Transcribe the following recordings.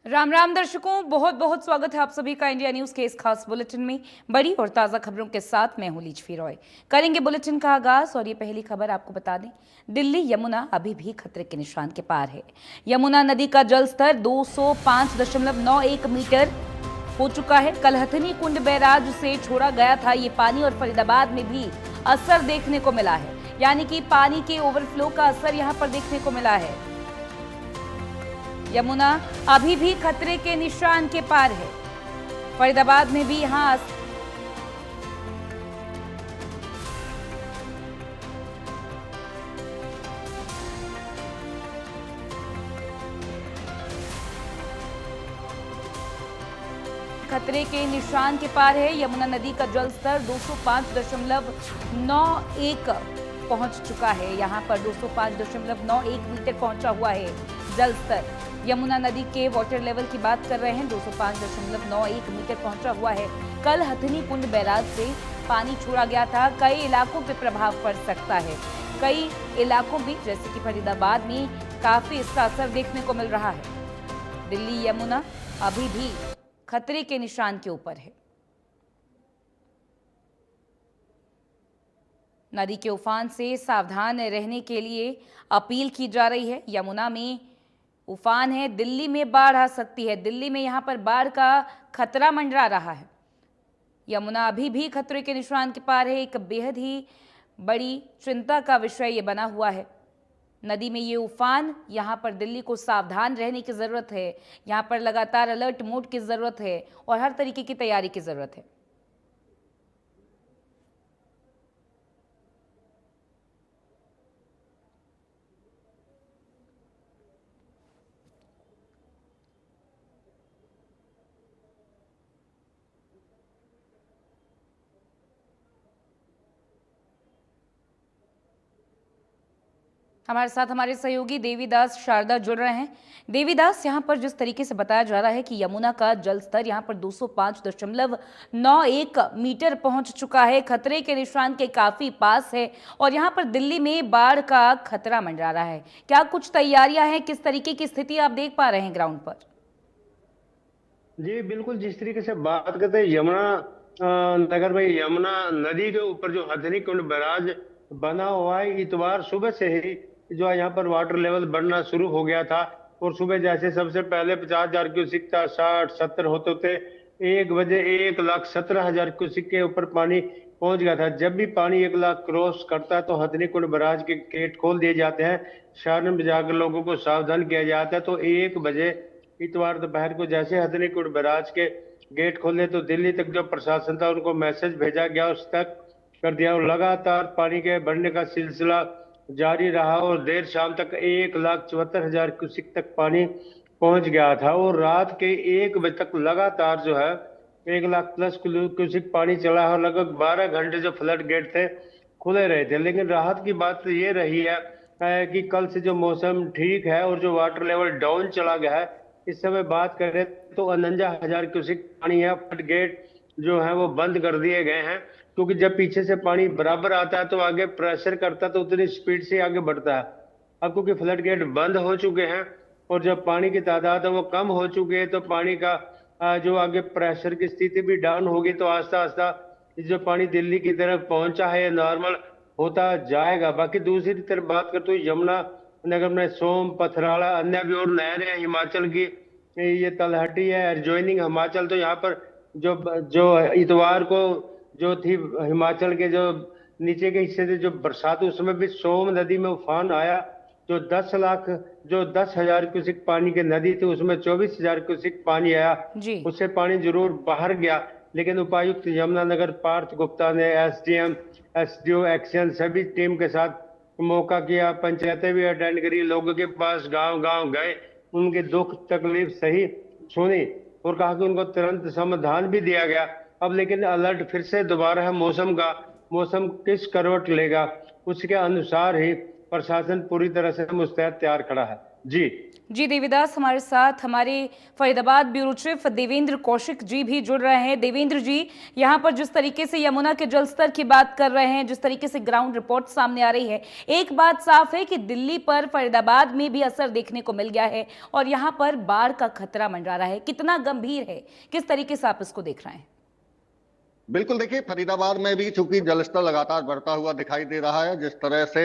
राम राम दर्शकों, बहुत बहुत स्वागत है आप सभी का इंडिया न्यूज के इस खास बुलेटिन में। बड़ी और ताजा खबरों के साथ मैं हूं लीजफी रॉय। करेंगे बुलेटिन का आगाज और ये पहली खबर आपको बता दें। दिल्ली यमुना अभी भी खतरे के निशान के पार है। यमुना नदी का जलस्तर 205.91 मीटर हो चुका है। कल हथनी कुंड बैराज से छोड़ा गया था ये पानी और फरीदाबाद में भी असर देखने को मिला है, यानी कि पानी के ओवरफ्लो का असर यहां पर देखने को मिला है। यमुना अभी भी खतरे के निशान के पार है। फरीदाबाद में भी यहां खतरे के निशान के पार है। यमुना नदी का जलस्तर 205.91 पहुंच चुका है। यहां पर 205.91 मीटर पहुंचा हुआ है जलस्तर। यमुना नदी के वाटर लेवल की बात कर रहे हैं, 205.91 मीटर पहुंचा हुआ है। कल हथनी कुंड बैराज से पानी छोड़ा गया था। कई इलाकों पे प्रभाव पड़ सकता है। कई इलाकों में जैसे कि फरीदाबाद में काफी इसका असर देखने को मिल रहा है। दिल्ली यमुना अभी भी खतरे के निशान के ऊपर है। नदी के उफान से सावधान रहने के लिए अपील की जा रही है। यमुना में उफान है, दिल्ली में बाढ़ आ सकती है। दिल्ली में यहां पर बाढ़ का खतरा मंडरा रहा है। यमुना अभी भी खतरे के निशान के पार है। एक बेहद ही बड़ी चिंता का विषय ये बना हुआ है। नदी में ये उफान, यहां पर दिल्ली को सावधान रहने की जरूरत है। यहां पर लगातार अलर्ट मोड की जरूरत है और हर तरीके की तैयारी की जरूरत है। हमारे साथ हमारे सहयोगी देवीदास शारदा जुड़ रहे हैं। देवीदास, यहाँ पर जिस तरीके से बताया जा रहा है कि यमुना का जल स्तर यहाँ पर 205.91 मीटर पहुंच चुका है, खतरे के निशान के काफी पास है और यहाँ पर दिल्ली में बाढ़ का खतरा मंडरा रहा है। क्या कुछ तैयारियां हैं? किस तरीके की स्थिति आप देख पा रहे हैं ग्राउंड पर? जी बिल्कुल, जिस तरीके से बात करते हैं यमुना नगर में, यमुना नदी के ऊपर जो हथनी कुंड बैराज बना हुआ है, इतवार सुबह से ही जो है यहाँ पर वाटर लेवल बढ़ना शुरू हो गया था। और सुबह जैसे सबसे पहले 50,000 क्यूसिक था, 60-70 होते थे। 1 बजे 1,17,000 क्यूसिक के ऊपर पानी पहुंच गया था। जब भी पानी 1 लाख क्रॉस करता है तो हथनी कुंड बैराज के गेट खोल दिए जाते हैं। शहर में जाकर लोगों को सावधान किया जाता है। तो 1 बजे इतवार दोपहर को जैसे हथनी कुंड बैराज के गेट खोले तो दिल्ली तक जो प्रशासन था उनको मैसेज भेजा गया, उस तक कर दिया। और लगातार पानी के बढ़ने का सिलसिला जारी रहा और देर शाम तक 1,74,000 क्यूसिक तक पानी पहुंच गया था। और रात के 1 बजे तक लगातार जो है 1 लाख प्लस क्यूसिक पानी चला है और लगभग 12 घंटे जो फ्लड गेट थे खुले रहे थे। लेकिन राहत की बात तो ये रही है कि कल से जो मौसम ठीक है और जो वाटर लेवल डाउन चला गया है। इस समय बात करें तो 49,000 क्यूसिक पानी है। फ्लड गेट जो है वो बंद कर दिए गए हैं, क्योंकि जब पीछे से पानी बराबर आता है तो आगे प्रेशर करता है तो उतनी स्पीड से आगे बढ़ता है। अब क्योंकि फ्लड गेट बंद हो चुके हैं और जब पानी की तादाद है वो कम हो चुकी है, तो पानी का जो आगे प्रेशर की स्थिति भी डाउन होगी, तो आस्ता आस्ता जो पानी दिल्ली की तरफ पहुंचा है नॉर्मल होता जाएगा। बाकी दूसरी तरफ बात करते हुए यमुना नगर में सोम, पथराला, अन्य भी और नहरें हैं हिमाचल की। ये तलहटी है एडजॉइनिंग हिमाचल। तो यहाँ पर जो जो इतवार को जो थी हिमाचल के जो नीचे के हिस्से से जो बरसात, उसमें भी सोम नदी में उफान आया। जो 10,000 क्यूसिक पानी की नदी थी उसमें 24,000 क्यूसिक पानी आया। जी। उससे पानी जरूर बाहर गया, लेकिन उपायुक्त यमुनानगर पार्थ गुप्ता ने एसडीएम, एसडीओ एक्शन सभी टीम के साथ मौका किया। पंचायतें भी अटेंड करी, लोगों के पास गांव गांव गए, उनके दुख तकलीफ सही सुनी और कहा कि उनको तुरंत समाधान भी दिया गया। अब लेकिन अलर्ट फिर से दोबारा है मौसम का। मौसम किस करवट लेगा उसके अनुसार ही प्रशासन पूरी तरह से मुस्तैद तैयार खड़ा है। जी जी देवीदास, हमारे साथ हमारे फरीदाबाद ब्यूरो चीफ देवेंद्र कौशिक जी भी जुड़ रहे हैं। देवेंद्र जी, यहाँ पर जिस तरीके से यमुना के जल स्तर की बात कर रहे हैं, जिस तरीके से ग्राउंड रिपोर्ट सामने आ रही है, एक बात साफ है कि दिल्ली पर फरीदाबाद में भी असर देखने को मिल गया है और यहाँ पर बाढ़ का खतरा मंडरा रहा है। कितना गंभीर है, किस तरीके से आप इसको देख रहे हैं? बिल्कुल, देखिए फरीदाबाद में भी चूंकि जलस्तर लगातार बढ़ता हुआ दिखाई दे रहा है। जिस तरह से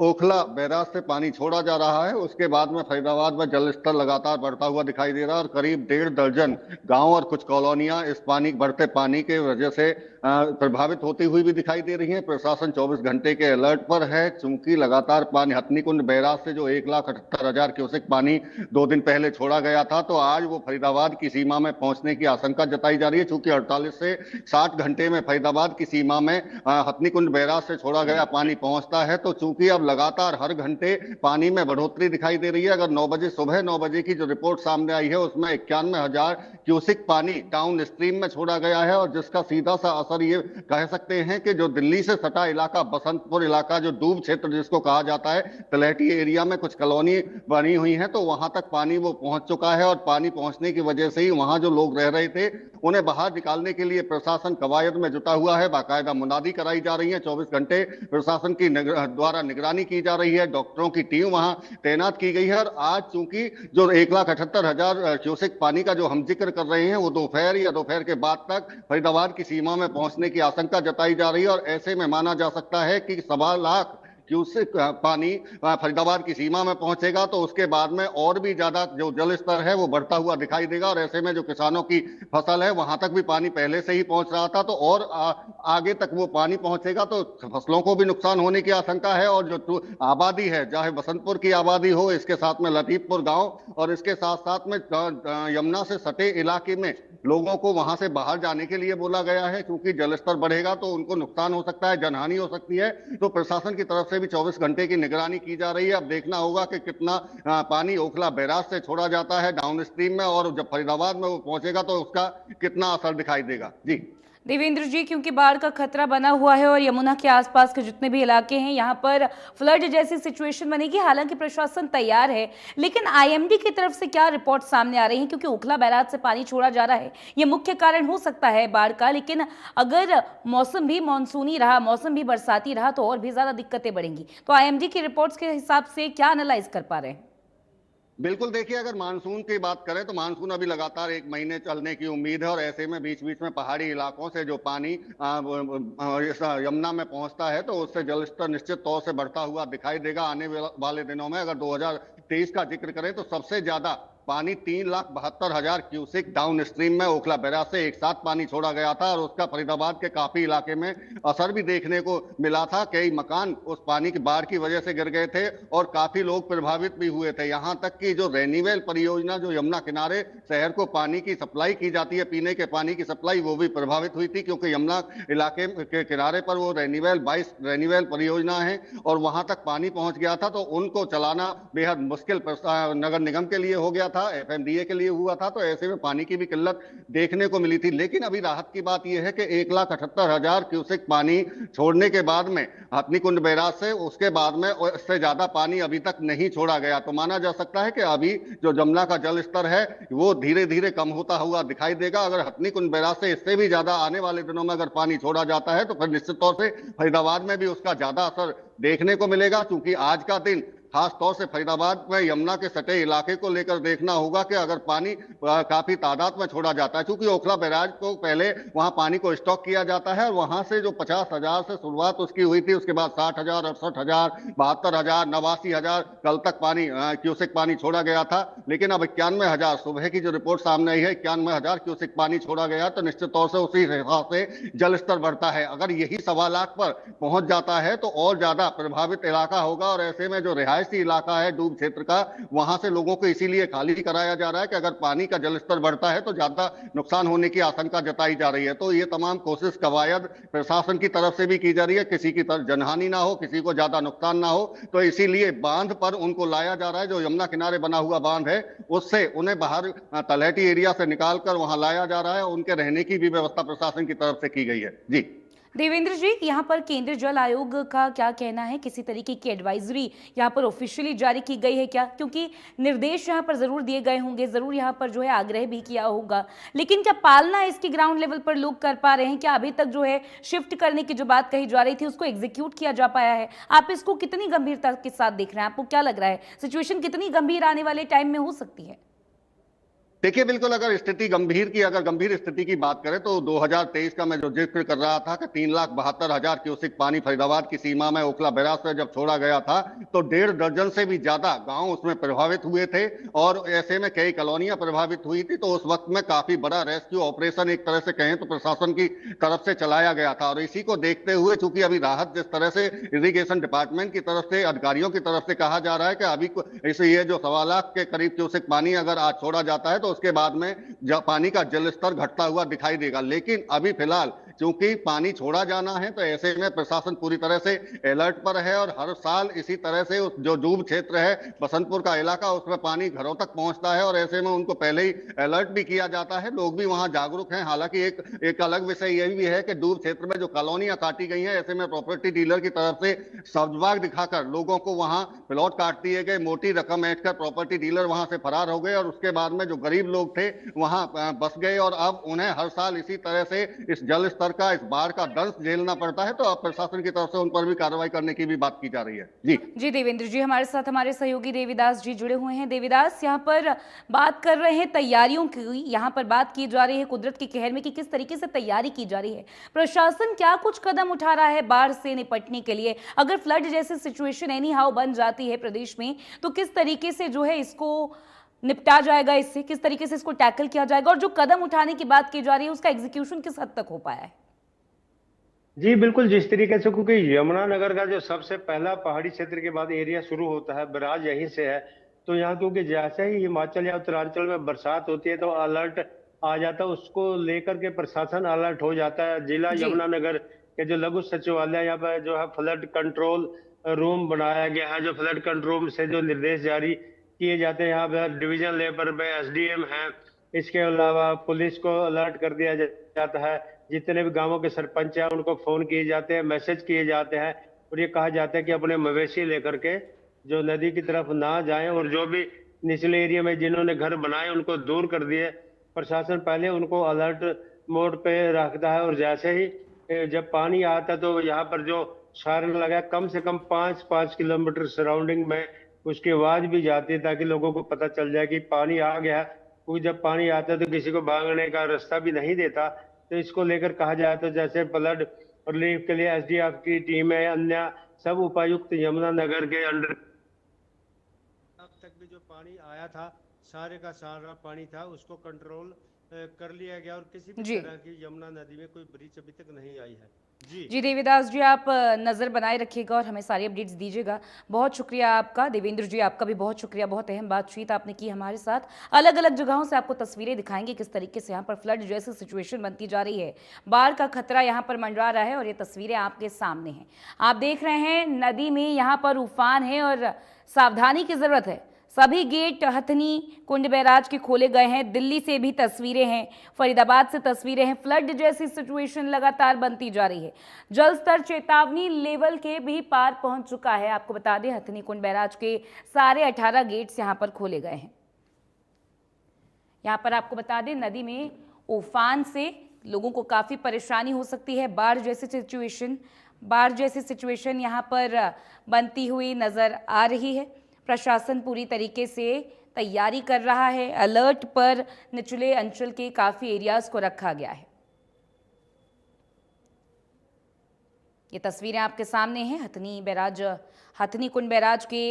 ओखला बैराज से पानी छोड़ा जा रहा है, उसके बाद में फरीदाबाद में जलस्तर लगातार बढ़ता हुआ दिखाई दे रहा है और करीब 1.5 दर्जन गांव और कुछ कॉलोनियां इस बढ़ते पानी के वजह से प्रभावित होती हुई भी दिखाई दे रही है। प्रशासन 24 घंटे के अलर्ट पर है, चूंकि लगातार पानी हथनीकुंड बैराज से जो 1,78,000 क्यूसेक पानी 2 दिन पहले छोड़ा गया था, तो आज वो फरीदाबाद की सीमा में पहुंचने की आशंका जताई जा रही है। चूंकि 48 से 60 घंटे में फरीदाबाद की सीमा में हथनीकुंड बैराज से छोड़ा गया पानी पहुंचता है, तो चूंकि अब लगातार हर घंटे पानी में बढ़ोतरी दिखाई दे रही है। अगर 9 बजे सुबह 9 बजे की जो रिपोर्ट सामने आई है, उसमें 91,000 क्यूसेक पानी डाउन स्ट्रीम में छोड़ा गया है और जिसका सीधा सा असर ये कह सकते हैं कि जो दिल्ली से सटा इलाका, बसंतपुर इलाका, जो डूब क्षेत्र जिसको कहा जाता है, तलहटी एरिया में कुछ कॉलोनी बनी हुई है, तो वहां तक पानी वो पहुंच चुका है और पानी पहुंचने की वजह से ही वहां जो लोग रह रहे थे उन्हें बाहर निकालने के लिए प्रशासन कवायद में जुटा हुआ है। बाकायदा मुनादी कराई जा रही है, 24 घंटे प्रशासन की द्वारा निगरानी की जा रही है, डॉक्टरों की टीम वहां तैनात की गई है। और आज चूंकि जो 1,78,000 क्यूसेक पानी का जो हम जिक्र कर रहे हैं, वो दोपहर या दोपहर के बाद तक फरीदाबाद की सीमा में पहुंचने की आशंका जताई जा रही है और ऐसे में माना जा सकता है कि 1.25 लाख क्यूसेक पानी फरीदाबाद की सीमा में पहुंचेगा, तो उसके बाद में और भी ज्यादा जो जल स्तर है वो बढ़ता हुआ दिखाई देगा और ऐसे में जो किसानों की फसल है वहां तक भी पानी पहले से ही पहुंच रहा था, तो और आगे तक वो पानी पहुंचेगा तो फसलों को भी नुकसान होने की आशंका है। और जो आबादी है, चाहे बसंतपुर की आबादी हो, इसके साथ में लतीफपुर गांव और इसके साथ साथ में यमुना से सटे इलाके में लोगों को वहां से बाहर जाने के लिए बोला गया है, क्योंकि जलस्तर बढ़ेगा तो उनको नुकसान हो सकता है, जनहानि हो सकती है। तो प्रशासन की तरफ से भी 24 घंटे की निगरानी की जा रही है। अब देखना होगा कि कितना पानी ओखला बैराज से छोड़ा जाता है डाउन स्ट्रीम में और जब फरीदाबाद में वो पहुंचेगा तो उसका कितना असर दिखाई देगा। जी देवेंद्र जी, क्योंकि बाढ़ का खतरा बना हुआ है और यमुना के आसपास के जितने भी इलाके हैं यहाँ पर फ्लड जैसी सिचुएशन बनेगी, हालांकि प्रशासन तैयार है, लेकिन आईएमडी की तरफ से क्या रिपोर्ट सामने आ रही है? क्योंकि ओखला बैराज से पानी छोड़ा जा रहा है, ये मुख्य कारण हो सकता है बाढ़ का, लेकिन अगर मौसम भी मानसूनी रहा, मौसम भी बरसाती रहा तो और भी ज्यादा दिक्कतें बढ़ेंगी। तो आईएमडी की रिपोर्ट्स के हिसाब से क्या एनालाइज कर पा रहे हैं? बिल्कुल, देखिए अगर मानसून की बात करें तो मानसून अभी लगातार 1 महीने चलने की उम्मीद है और ऐसे में बीच बीच में पहाड़ी इलाकों से जो पानी यमुना में पहुंचता है तो उससे जलस्तर निश्चित तौर से बढ़ता हुआ दिखाई देगा आने वाले दिनों में। अगर 2023 का जिक्र करें तो सबसे ज्यादा पानी 3,72,000 क्यूसेक डाउन स्ट्रीम में ओखला बैराज से एक साथ पानी छोड़ा गया था और उसका फरीदाबाद के काफी इलाके में असर भी देखने को मिला था। कई मकान उस पानी की बाढ़ की वजह से गिर गए थे और काफी लोग प्रभावित भी हुए थे। यहां तक कि जो रेनीवेल परियोजना जो यमुना किनारे शहर को पानी की सप्लाई की जाती है, पीने के पानी की सप्लाई, वो भी प्रभावित हुई थी, क्योंकि यमुना इलाके के किनारे पर वो रेनीवेल 22 रेनीवेल परियोजना है और वहां तक पानी पहुंच गया था, तो उनको चलाना बेहद मुश्किल नगर निगम के लिए हो गया था, एफएमडीए के लिए हुआ था। तो ऐसे में पानी की भी किल्लत देखने को मिली थी। लेकिन अभी राहत की बात यह है कि 1,78,000 क्यूसेक पानी छोड़ने के बाद में हथनीकुंड बैराज से, उसके बाद में इससे ज्यादा पानी अभी तक नहीं छोड़ा गया, तो माना जा सकता है कि अभी जो जमुना का जल स्तर है वो धीरे धीरे कम होता हुआ दिखाई देगा। अगर हथनीकुंड बैराज से इससे भी ज्यादा आने वाले दिनों में अगर पानी छोड़ा जाता है तो फिर निश्चित तौर से फरीदाबाद में भी उसका ज्यादा असर देखने को मिलेगा। क्योंकि आज का दिन खास तौर से फरीदाबाद में यमुना के सटे इलाके को लेकर देखना होगा कि अगर पानी काफी तादाद में छोड़ा जाता है, क्योंकि ओखला बैराज को पहले वहां पानी को स्टॉक किया जाता है और वहां से जो 50,000 से शुरुआत उसकी हुई थी, उसके बाद 60,000, 68,000, 72,000, 89,000 कल तक पानी क्यूसेक पानी छोड़ा गया था। लेकिन अब 91,000 सुबह की जो रिपोर्ट सामने आई है, 91,000 क्यूसेक पानी छोड़ा गया, तो निश्चित तौर से उसी हिसाब से जल स्तर बढ़ता है। अगर यही 1.25 लाख पर पहुंच जाता है तो और ज्यादा प्रभावित इलाका होगा और ऐसे में जो रिहायशी इलाका है डूब क्षेत्र का, वहां से लोगों को इसीलिए खाली कराया जा रहा है कि अगर पानी का जलस्तर बढ़ता है तो ज्यादा नुकसान होने की आशंका जताई जा रही है। तो ये तमाम कोशिश कवायद प्रशासन की तरफ से भी की जा रही है, किसी की तरफ जनहानि ना हो, किसी को ज्यादा नुकसान ना हो, तो इसीलिए बांध पर उनको लाया जा रहा है। जो यमुना किनारे बना हुआ बांध है उससे उन्हें बाहर तलहटी एरिया से निकालकर वहां लाया जा रहा है, उनके रहने की भी व्यवस्था प्रशासन की तरफ से की गई है। जी देवेंद्र जी, यहाँ पर केंद्रीय जल आयोग का क्या कहना है? किसी तरीके की एडवाइजरी यहाँ पर ऑफिशियली जारी की गई है क्या? क्योंकि निर्देश यहाँ पर जरूर दिए गए होंगे, जरूर यहाँ पर जो है आग्रह भी किया होगा, लेकिन क्या पालना इसकी ग्राउंड लेवल पर लोग कर पा रहे हैं? क्या अभी तक जो है शिफ्ट करने की जो बात कही जा रही थी उसको एग्जीक्यूट किया जा पाया है? आप इसको कितनी गंभीरता के साथ देख रहे हैं? आपको क्या लग रहा है, सिचुएशन कितनी गंभीर आने वाले टाइम में हो सकती है? देखिए, बिल्कुल अगर स्थिति अगर गंभीर स्थिति की बात करें तो 2023 का मैं जो जिक्र कर रहा था कि 3,72,000 क्यूसेक पानी फरीदाबाद की सीमा में ओखला बैराज से जब छोड़ा गया था तो 1.5 दर्जन से भी ज्यादा गांव उसमें प्रभावित हुए थे और ऐसे में कई कॉलोनियां प्रभावित हुई थी। तो उस वक्त में काफी बड़ा रेस्क्यू ऑपरेशन एक तरह से कहें तो प्रशासन की तरफ से चलाया गया था और इसी को देखते हुए चूंकि अभी राहत जिस तरह से इरिगेशन डिपार्टमेंट की तरफ से अधिकारियों की तरफ से कहा जा रहा है कि अभी इसे ये जो 1.25 लाख के करीब क्यूसेक पानी अगर आज छोड़ा जाता है तो उसके बाद में पानी का जल स्तर घटता हुआ दिखाई देगा। लेकिन अभी फिलहाल क्योंकि पानी छोड़ा जाना है तो ऐसे में प्रशासन पूरी तरह से अलर्ट पर है और हर साल इसी तरह से उस जो डूब क्षेत्र है बसंतपुर का इलाका उसमें पानी घरों तक पहुंचता है और ऐसे में उनको पहले ही अलर्ट भी किया जाता है। लोग भी वहां जागरूक हैं। हालांकि एक अलग विषय यह भी है कि डूब क्षेत्र में जो कॉलोनियां काटी गई हैं ऐसे में प्रॉपर्टी डीलर की तरफ से सब्जबाग दिखाकर लोगों को वहां प्लॉट काट दिए गए, मोटी रकम ऐंठकर प्रॉपर्टी डीलर वहां से फरार हो गए और उसके बाद में जो गरीब लोग थे वहां बस गए और अब उन्हें हर साल इसी तरह से इस जल स्तर का, इस बाढ़ का दंश झेलना पड़ता है। तो अब प्रशासन की तरफ से उन पर भी कार्रवाई करने की भी बात की जा रही है। जी देवेंद्र जी, हमारे साथ हमारे सहयोगी देवीदास जी जुड़े हुए हैं। देवीदास, यहाँ पर बात कर रहे हैं तैयारियों की, यहाँ पर बात की जा रही है कुदरत की कहर में कि किस तरीके से तैयारी की जा रही है। प्रशासन क्या कुछ कदम उठा रहा है बाढ़ से निपटने के लिए? अगर फ्लड जैसी सिचुएशन एनी हाउ बन जाती है प्रदेश में तो किस तरीके से जो है इसको निपटा जाएगा, इससे किस तरीके से इसको टैकल किया जाएगा, और जो कदम उठाने की बात की जा रही है उसका एग्जीक्यूशन किस हद तक हो पाया है? जी बिल्कुल, जिस तरीके से क्योंकि यमुनानगर का जो सबसे पहला पहाड़ी क्षेत्र के बाद एरिया शुरू होता है, बराज यहीं से है, तो यहाँ क्योंकि जैसे ही हिमाचल या उत्तरांचल में बरसात होती है तो अलर्ट आ जाता है, उसको लेकर के प्रशासन अलर्ट हो जाता है। जिला जी यमुनानगर के जो लघु सचिवालय यहाँ पर जो है फ्लड कंट्रोल रूम बनाया गया है, जो फ्लड कंट्रोल से जो निर्देश जारी किए जाते हैं, यहाँ पर डिवीजन लेवल पे एसडीएम है, इसके अलावा पुलिस को अलर्ट कर दिया जाता है। जितने भी गांवों के सरपंच हैं उनको फोन किए जाते हैं, मैसेज किए जाते हैं और ये कहा जाता है कि अपने मवेशी लेकर के जो नदी की तरफ ना जाएं और जो भी निचले एरिया में जिन्होंने घर बनाए उनको दूर कर दिए। प्रशासन पहले उनको अलर्ट मोड पे रखता है और जैसे ही जब पानी आता है तो यहाँ पर जो सायरन लगा कम से कम 5-5 किलोमीटर सराउंडिंग में उसकी आवाज भी जाती है ताकि लोगों को पता चल जाए कि पानी आ गया है। क्योंकि जब पानी आता है तो किसी को भागने का रास्ता भी नहीं देता। तो इसको लेकर कहा जाए तो जैसे फ्लड रिलीफ के लिए एसडीएफ की टीम है, अन्य सब उपायुक्त यमुनानगर के अंडर अब तक भी जो पानी आया था सारे का सारा पानी था उसको कंट्रोल कर लिया गया और किसी भी तरह की यमुना नदी में कोई ब्रीच अभी तक नहीं आई है। जी देवीदास जी, आप नज़र बनाए रखिएगा और हमें सारी अपडेट्स दीजिएगा। बहुत शुक्रिया आपका। देवेंद्र जी, आपका भी बहुत शुक्रिया, बहुत अहम बातचीत आपने की हमारे साथ। अलग अलग जगहों से आपको तस्वीरें दिखाएंगे किस तरीके से यहाँ पर फ्लड जैसी सिचुएशन बनती जा रही है, बाढ़ का खतरा यहाँ पर मंडरा रहा है और ये तस्वीरें आपके सामने हैं। आप देख रहे हैं नदी में यहाँ पर उफान है और सावधानी की ज़रूरत है। सभी गेट हथनी कुंड बैराज के खोले गए हैं। दिल्ली से भी तस्वीरें हैं, फरीदाबाद से तस्वीरें हैं। फ्लड जैसी सिचुएशन लगातार बनती जा रही है। जल स्तर चेतावनी लेवल के भी पार पहुंच चुका है। आपको बता दें, हथनी कुंड बैराज के सारे 18 गेट्स यहां पर खोले गए हैं। यहां पर आपको बता दें, नदी में उफान से लोगों को काफ़ी परेशानी हो सकती है। बाढ़ जैसी सिचुएशन यहाँ पर बनती हुई नज़र आ रही है। प्रशासन पूरी तरीके से तैयारी कर रहा है। अलर्ट पर निचले अंचल के काफ़ी एरियाज को रखा गया है। ये तस्वीरें आपके सामने हैं। हथनी कुंड बैराज के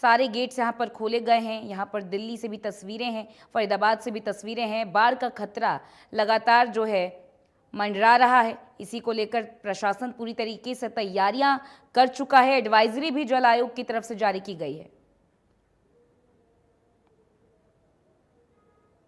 सारे गेट्स यहाँ पर खोले गए हैं। यहाँ पर दिल्ली से भी तस्वीरें हैं, फरीदाबाद से भी तस्वीरें हैं। बाढ़ का खतरा लगातार जो है मंडरा रहा है। इसी को लेकर प्रशासन पूरी तरीके से तैयारियां कर चुका है। एडवाइजरी भी जल आयोग की तरफ से जारी की गई है।